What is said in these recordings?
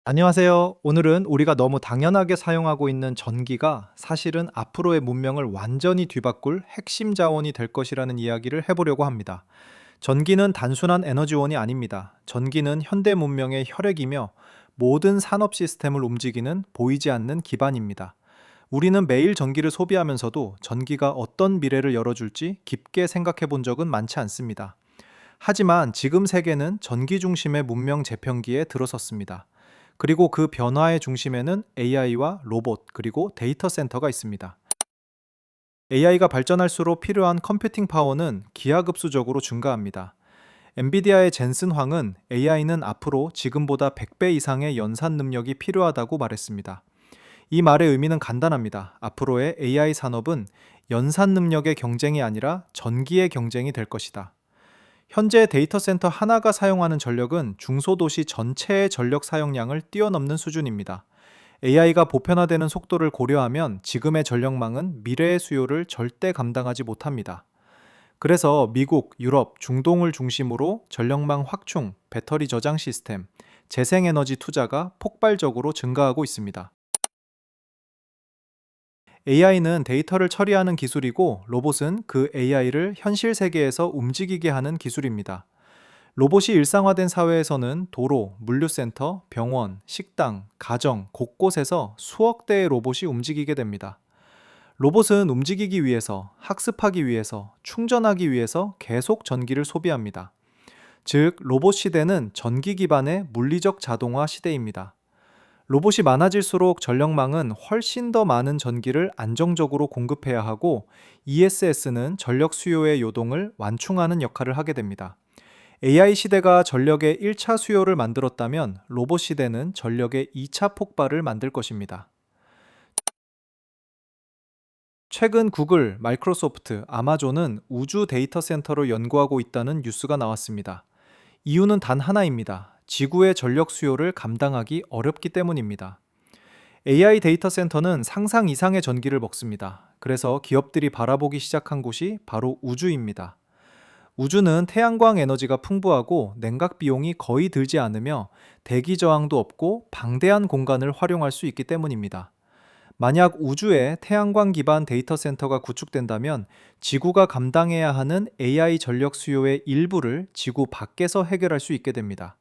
안녕하세요. 오늘은 우리가 너무 당연하게 사용하고 있는 전기가 사실은 앞으로의 문명을 완전히 뒤바꿀 핵심 자원이 될 것이라는 이야기를 해보려고 합니다. 전기는 단순한 에너지원이 아닙니다. 전기는 현대 문명의 혈액이며 모든 산업 시스템을 움직이는 보이지 않는 기반입니다. 우리는 매일 전기를 소비하면서도 전기가 어떤 미래를 열어줄지 깊게 생각해 본 적은 많지 않습니다. 하지만 지금 세계는 전기 중심의 문명 재편기에 들어섰습니다. 그리고 그 변화의 중심에는 AI와 로봇, 그리고 데이터 센터가 있습니다. AI가 발전할수록 필요한 컴퓨팅 파워는 기하급수적으로 증가합니다. 엔비디아의 젠슨 황은 AI는 앞으로 지금보다 100배 이상의 연산 능력이 필요하다고 말했습니다. 이 말의 의미는 간단합니다. 앞으로의 AI 산업은 연산 능력의 경쟁이 아니라 전기의 경쟁이 될 것이다. 현재 데이터 센터 하나가 사용하는 전력은 중소도시 전체의 전력 사용량을 뛰어넘는 수준입니다. AI가 보편화되는 속도를 고려하면 지금의 전력망은 미래의 수요를 절대 감당하지 못합니다. 그래서 미국, 유럽, 중동을 중심으로 전력망 확충, 배터리 저장 시스템, 재생에너지 투자가 폭발적으로 증가하고 있습니다. AI는 데이터를 처리하는 기술이고 로봇은 그 AI를 현실 세계에서 움직이게 하는 기술입니다. 로봇이 일상화된 사회에서는 도로, 물류센터, 병원, 식당, 가정, 곳곳에서 수억 대의 로봇이 움직이게 됩니다. 로봇은 움직이기 위해서, 학습하기 위해서, 충전하기 위해서 계속 전기를 소비합니다. 즉, 로봇 시대는 전기 기반의 물리적 자동화 시대입니다. 로봇이 많아질수록 전력망은 훨씬 더 많은 전기를 안정적으로 공급해야 하고 ESS는 전력 수요의 요동을 완충하는 역할을 하게 됩니다. AI 시대가 전력의 1차 수요를 만들었다면 로봇 시대는 전력의 2차 폭발을 만들 것입니다. 최근 구글, 마이크로소프트, 아마존은 우주 데이터 센터로 연구하고 있다는 뉴스가 나왔습니다. 이유는 단 하나입니다. 지구의 전력 수요를 감당하기 어렵기 때문입니다. AI 데이터 센터는 상상 이상의 전기를 먹습니다. 그래서 기업들이 바라보기 시작한 곳이 바로 우주입니다. 우주는 태양광 에너지가 풍부하고 냉각 비용이 거의 들지 않으며 대기 저항도 없고 방대한 공간을 활용할 수 있기 때문입니다. 만약 우주에 태양광 기반 데이터 센터가 구축된다면 지구가 감당해야 하는 AI 전력 수요의 일부를 지구 밖에서 해결할 수 있게 됩니다.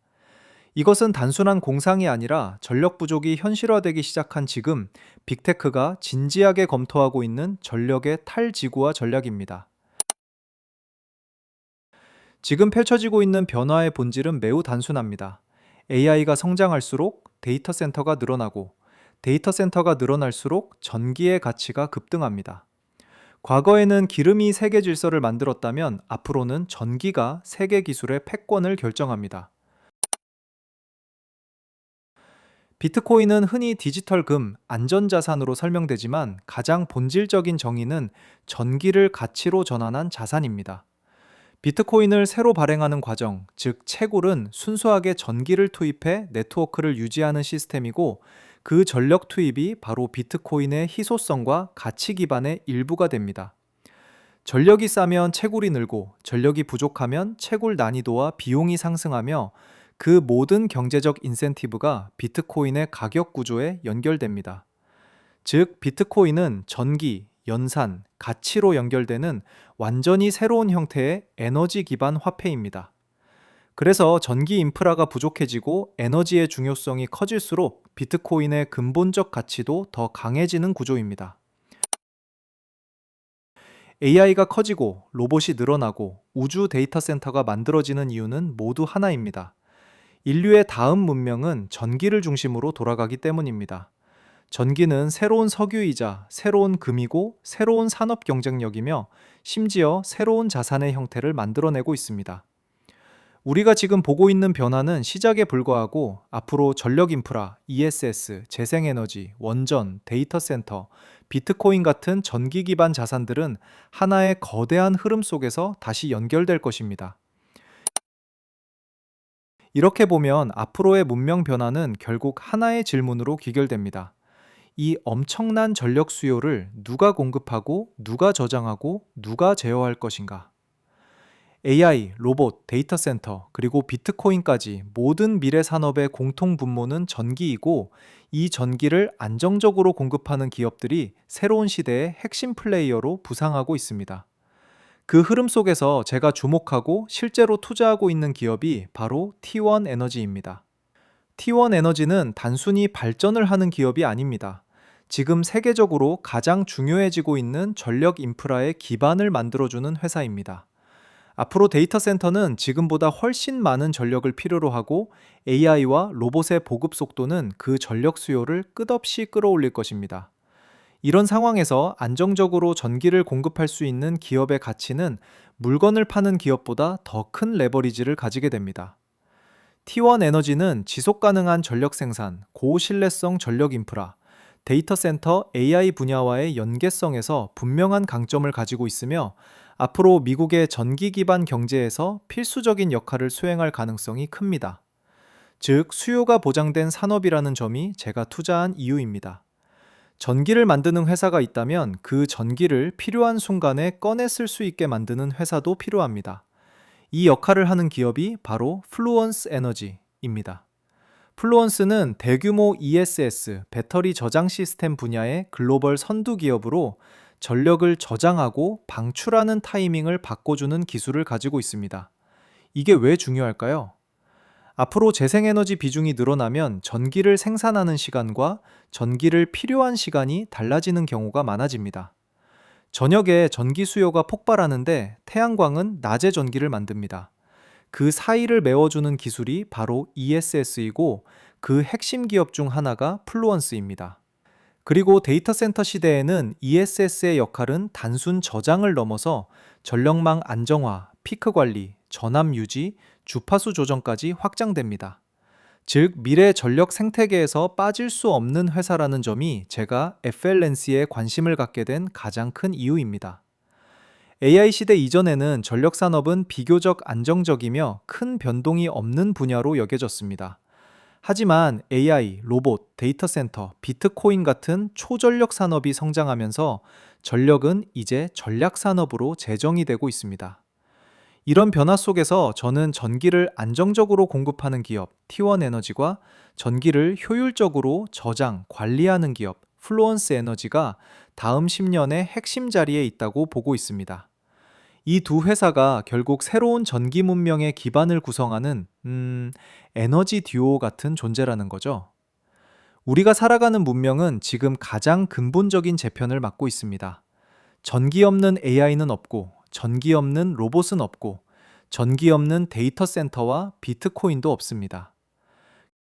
이것은 단순한 공상이 아니라 전력 부족이 현실화되기 시작한 지금 빅테크가 진지하게 검토하고 있는 전력의 탈지구화 전략입니다. 지금 펼쳐지고 있는 변화의 본질은 매우 단순합니다. AI가 성장할수록 데이터 센터가 늘어나고 데이터 센터가 늘어날수록 전기의 가치가 급등합니다. 과거에는 기름이 세계 질서를 만들었다면 앞으로는 전기가 세계 기술의 패권을 결정합니다. 비트코인은 흔히 디지털 금, 안전자산으로 설명되지만 가장 본질적인 정의는 전기를 가치로 전환한 자산입니다. 비트코인을 새로 발행하는 과정, 즉 채굴은 순수하게 전기를 투입해 네트워크를 유지하는 시스템이고 그 전력 투입이 바로 비트코인의 희소성과 가치 기반의 일부가 됩니다. 전력이 싸면 채굴이 늘고 전력이 부족하면 채굴 난이도와 비용이 상승하며 그 모든 경제적 인센티브가 비트코인의 가격 구조에 연결됩니다. 즉, 비트코인은 전기, 연산, 가치로 연결되는 완전히 새로운 형태의 에너지 기반 화폐입니다. 그래서 전기 인프라가 부족해지고 에너지의 중요성이 커질수록 비트코인의 근본적 가치도 더 강해지는 구조입니다. AI가 커지고 로봇이 늘어나고 우주 데이터 센터가 만들어지는 이유는 모두 하나입니다. 인류의 다음 문명은 전기를 중심으로 돌아가기 때문입니다. 전기는 새로운 석유이자 새로운 금이고 새로운 산업 경쟁력이며 심지어 새로운 자산의 형태를 만들어내고 있습니다. 우리가 지금 보고 있는 변화는 시작에 불과하고 앞으로 전력 인프라, ESS, 재생에너지, 원전, 데이터 센터, 비트코인 같은 전기 기반 자산들은 하나의 거대한 흐름 속에서 다시 연결될 것입니다. 이렇게 보면 앞으로의 문명 변화는 결국 하나의 질문으로 귀결됩니다. 이 엄청난 전력 수요를 누가 공급하고 누가 저장하고 누가 제어할 것인가? AI, 로봇, 데이터 센터, 그리고 비트코인까지 모든 미래 산업의 공통 분모는 전기이고, 이 전기를 안정적으로 공급하는 기업들이 새로운 시대의 핵심 플레이어로 부상하고 있습니다. 그 흐름 속에서 제가 주목하고 실제로 투자하고 있는 기업이 바로 T1 에너지입니다. T1 에너지는 단순히 발전을 하는 기업이 아닙니다. 지금 세계적으로 가장 중요해지고 있는 전력 인프라의 기반을 만들어주는 회사입니다. 앞으로 데이터 센터는 지금보다 훨씬 많은 전력을 필요로 하고, AI와 로봇의 보급 속도는 그 전력 수요를 끝없이 끌어올릴 것입니다. 이런 상황에서 안정적으로 전기를 공급할 수 있는 기업의 가치는 물건을 파는 기업보다 더 큰 레버리지를 가지게 됩니다. T1 에너지는 지속 가능한 전력 생산, 고신뢰성 전력 인프라, 데이터 센터 AI 분야와의 연계성에서 분명한 강점을 가지고 있으며, 앞으로 미국의 전기 기반 경제에서 필수적인 역할을 수행할 가능성이 큽니다. 즉, 수요가 보장된 산업이라는 점이 제가 투자한 이유입니다. 전기를 만드는 회사가 있다면 그 전기를 필요한 순간에 꺼내 쓸 수 있게 만드는 회사도 필요합니다. 이 역할을 하는 기업이 바로 플루언스 에너지입니다. 플루언스는 대규모 ESS, 배터리 저장 시스템 분야의 글로벌 선두 기업으로 전력을 저장하고 방출하는 타이밍을 바꿔주는 기술을 가지고 있습니다. 이게 왜 중요할까요? 앞으로 재생에너지 비중이 늘어나면 전기를 생산하는 시간과 전기를 필요한 시간이 달라지는 경우가 많아집니다. 저녁에 전기 수요가 폭발하는데 태양광은 낮에 전기를 만듭니다. 그 사이를 메워주는 기술이 바로 ESS이고, 그 핵심 기업 중 하나가 플루언스입니다. 그리고 데이터 센터 시대에는 ESS의 역할은 단순 저장을 넘어서 전력망 안정화, 피크 관리, 전압 유지, 주파수 조정까지 확장됩니다. 즉, 미래 전력 생태계에서 빠질 수 없는 회사라는 점이 제가 FLNC에 관심을 갖게 된 가장 큰 이유입니다. AI 시대 이전에는 전력 산업은 비교적 안정적이며 큰 변동이 없는 분야로 여겨졌습니다. 하지만 AI, 로봇, 데이터 센터, 비트코인 같은 초전력 산업이 성장하면서 전력은 이제 전략 산업으로 재정의 되고 있습니다. 이런 변화 속에서 저는 전기를 안정적으로 공급하는 기업 T1 에너지와 전기를 효율적으로 저장, 관리하는 기업 플루언스 에너지가 다음 10년의 핵심 자리에 있다고 보고 있습니다. 이 두 회사가 결국 새로운 전기 문명의 기반을 구성하는 에너지 듀오 같은 존재라는 거죠. 우리가 살아가는 문명은 지금 가장 근본적인 재편을 맞고 있습니다. 전기 없는 AI는 없고, 전기 없는 로봇은 없고, 전기 없는 데이터 센터와 비트코인도 없습니다.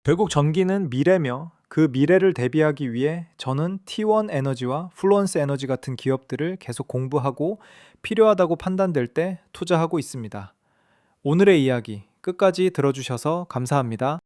결국 전기는 미래며, 그 미래를 대비하기 위해 저는 T1 에너지와 플루언스 에너지 같은 기업들을 계속 공부하고 필요하다고 판단될 때 투자하고 있습니다. 오늘의 이야기 끝까지 들어주셔서 감사합니다.